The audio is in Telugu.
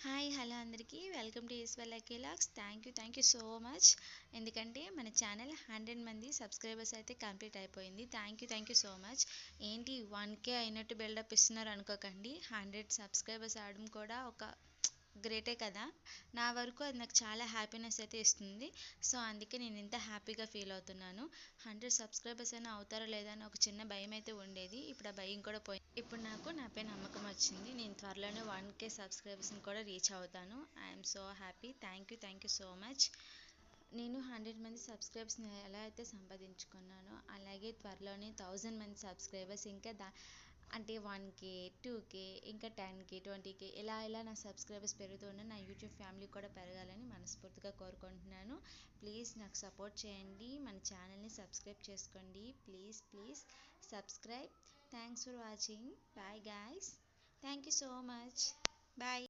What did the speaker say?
హాయ్ హలో అందరికీ welcome to Eshwar lucky locks. Thank you so much. ఎందుకంటే మన ఛానల్ 100 మంది సబ్స్క్రైబర్స్ అయితే కంప్లీట్ అయిపోయింది. Thank you so much. ఏంటి 1K అయినట్టు బిల్డప్ ఇస్తున్నారు అనుకోకండి. 100 సబ్స్క్రైబర్స్ అవడం కూడా ఒక గ్రేటే కదా. నా వరకు అది నాకు చాలా హ్యాపీనెస్ అయితే ఇస్తుంది. సో అందుకే నేను ఇంత హ్యాపీగా ఫీల్ అవుతున్నాను. 100 సబ్స్క్రైబర్స్ అయినా అవుతారో లేదా అని ఒక చిన్న భయం అయితే ఉండేది. ఇప్పుడు ఆ భయం కూడా పోయింది. ఇప్పుడు నాకు నాపై నమ్మకం వచ్చింది. నేను త్వరలోనే 1K సబ్స్క్రైబర్స్ని కూడా రీచ్ అవుతాను. I'm so happy. Thank you so much. నేను 100 మంది సబ్స్క్రైబర్స్ని ఎలా అయితే సంపాదించుకున్నానో అలాగే త్వరలోనే 1000 మంది సబ్స్క్రైబర్స్ ఇంకా అంటే 1K 2K ఇంకా 10K 20K ఇలా నా సబ్స్క్రైబర్స్ పెరుగుతూ నా యూట్యూబ్ ఫ్యామిలీ కూడా పెరగాలని మనస్ఫూర్తిగా కోరుకుంటున్నాను. ప్లీజ్ నాకు సపోర్ట్ చేయండి. మన ఛానల్ని సబ్స్క్రైబ్ చేసుకోండి. Please subscribe. Thanks for watching. Bye guys. Thank you so much. Bye.